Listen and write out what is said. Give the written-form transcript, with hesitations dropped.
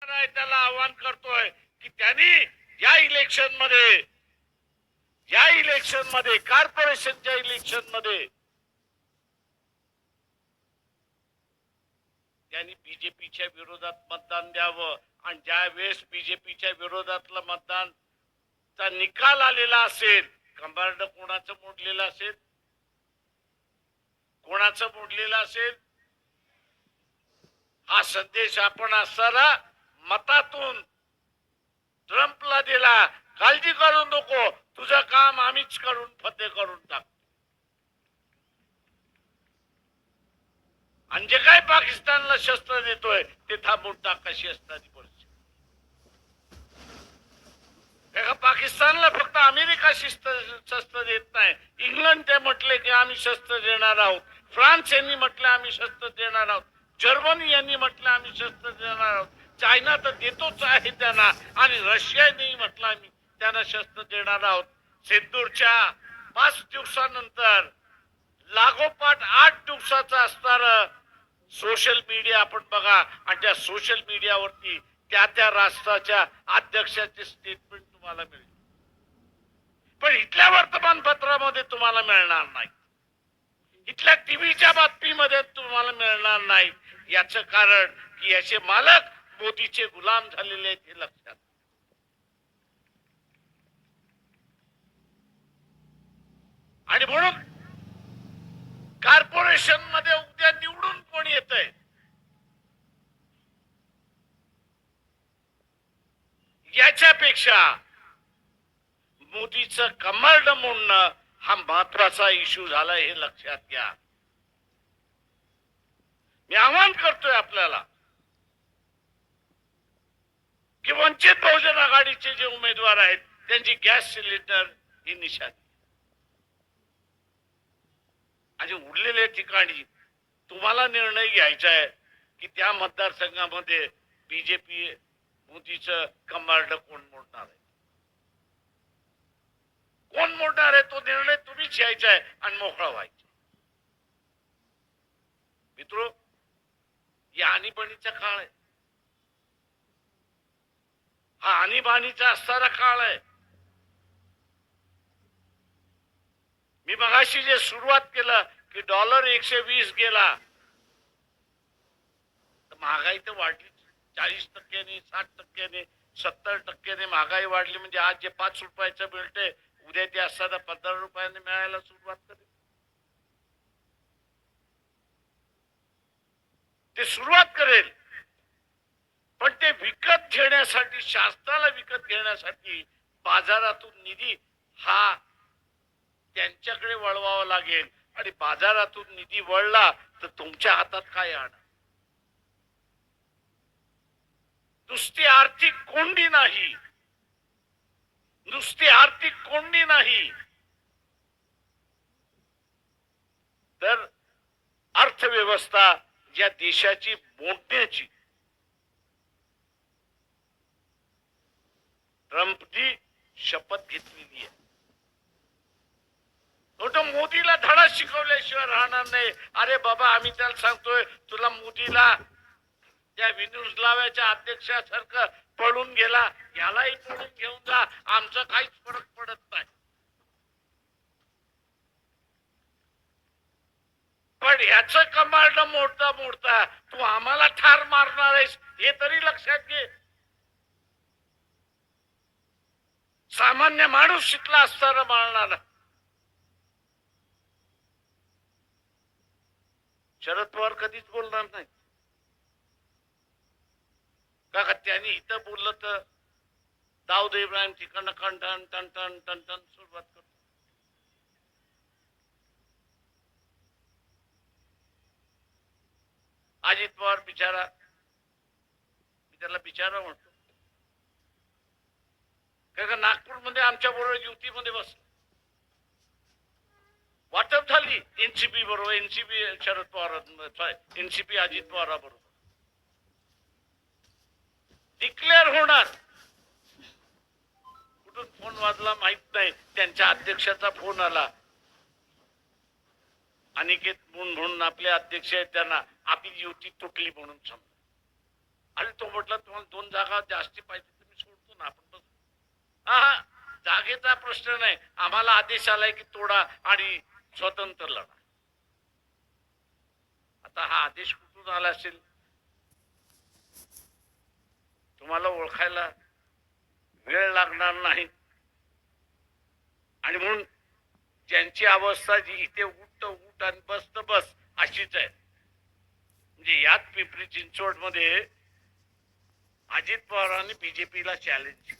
त्याला आवाहन करतोय की त्यांनी या इलेक्शन मध्ये कॉर्पोरेशनच्या इलेक्शन मध्ये त्यांनी बीजेपीच्या विरोधात मतदान द्यावं आणि ज्या वेळेस बीजेपीच्या विरोधातला मतदानचा निकाल आलेला असेल, कंबारड कोणाचं मोडलेलं असेल, कोणाचं मोडलेलं असेल, हा संदेश आपण असताना मतातून ट्रम्पला दिला. काळजी करू नको, तुझं काम आम्हीच करून फते करून टाक. आणि जे काय पाकिस्तानला शस्त्र देतोय ते थांबून टाक. कशी असणारी परिस्थिती. पाकिस्तानला फक्त अमेरिका शस्त्र देत नाही. इंग्लंड ते म्हटले की आम्ही शस्त्र देणार आहोत. फ्रान्स यांनी म्हटलं आम्ही शस्त्र देणार आहोत. जर्मनी यांनी म्हटलं आम्ही शस्त्र देणार आहोत. चायना तर देतोच आहे त्यांना, आणि रशियाने म्हटलं आम्ही त्यांना शस्त्र देणार आहोत. सिंदूरच्या 5 दिवसानंतर लागोपाठ 8 दिवसाचा असणार सोशल मीडिया आपण बघा, आणि त्या सोशल मीडियावरती त्या राष्ट्राच्या अध्यक्षाचे स्टेटमेंट तुम्हाला मिळेल. पण इथल्या वर्तमानपत्रामध्ये तुम्हाला मिळणार नाही, इथल्या टीव्हीच्या बातमीमध्ये तुम्हाला मिळणार नाही. याचं कारण की याचे मालक मोदीचे गुलाम झालेले आहेत हे लक्षात. आणि म्हणून कॉर्पोरेशन मध्ये उद्या निवडून कोण येतंय याच्यापेक्षा मोदीचं कमर्ड मोडणं हा महत्वाचा इश्यू झाला हे लक्षात घ्या. मी आवाहन करतोय आपल्याला की वंचित बहुजन आघाडीचे जे उमेदवार आहेत त्यांची गॅस सिलेंडर ही निशाणी, आणि उरलेल्या ठिकाणी तुम्हाला निर्णय घ्यायचा आहे की त्या मतदारसंघामध्ये बीजेपी मोदीचं कमर्ड कोण मोडणार आहे, कोण मोडणार आहे तो निर्णय तुम्हीच घ्यायचा आहे आणि मोकळा व्हायचा. मित्रो, या आणीबाणीचा काळ आहे, हा आणीबाणीचा असणारा काळ आहे. मी मगाशी जे सुरुवात केलं की डॉलर 120 गेला, तर महागाई तर वाढली 40%, 60%, 70% महागाई वाढली. म्हणजे आज जे 5 रुपयाचं मिळते उद्या ते असताना 15 रुपयाने मिळायला सुरुवात करेल. ते सुरुवात करेल, पण ते विकत घेण्यासाठी, शासनाला विकत घेण्यासाठी बाजारातून निधी हा त्यांच्याकडे वळवावा लागेल. आणि बाजारातून निधी वळला तर तुमच्या हातात काय आणा. नुसती आर्थिक कोंडी नाही, नुसती आर्थिक कोंडी नाही, तर अर्थव्यवस्था या देशाची मोडण्याची ट्रम्पनी शपथ घेतलेली आहे. तो मोदीला धडा शिकवल्याशिवाय राहणार नाही. अरे बाबा, आम्ही त्याला सांगतोय तुला मोदीला त्या व्हेनेझुएलाच्या अध्यक्षासारखं पळून गेला, यालाही पळून घेऊन जा, आमचा काहीच फरक पडत नाही. पण ह्याच कमांड मोडता मोडता तू आम्हाला ठार मारणार आहेस हे तरी लक्षात घे. सामान्य माणूस शिकला असताना मारणार. शरद पवार कधीच बोलणार नाही का त्यांनी इथं बोललं तर दाऊद इब्राहिम तिकडनं टन टन टन टन टन टन सुरुवात करतो. अजित पवार बिचारा, मी त्याला बिचारा म्हणतो, कारण नागपूरमध्ये आमच्या बरोबर युतीमध्ये बसला, वाटप झाली एनसीपी बरोबर, एनसीपी शरद पवार, एनसीपी अजित पवार बरोबर डिक्लेअर होणार. कुठून फोन वाजला माहित नाही, त्यांच्या अध्यक्षाचा फोन आला. अनिकेत म्हणून आपले अध्यक्ष आहेत, त्यांना आपली युती तुटली म्हणून समजा. आणि तो म्हटला तुम्हाला 2 जागा जास्ती पाहिजे तर मी सोडतो ना, आपण बस. हा, जागेचा प्रश्न नाही, आम्हाला आदेश आलाय की तोडा आणि स्वतंत्र लढा. आता हा आदेश कुठून आला असेल तुम्हाला ओळखायला वेळ लागणार नाही. आणि म्हणून ज्यांची अवस्था जी इथे उठ उठ आणि बस तर बस अशीच आहे. म्हणजे यात पिंपरी चिंचवड मध्ये अजित पवारांनी बीजेपीला चॅलेंज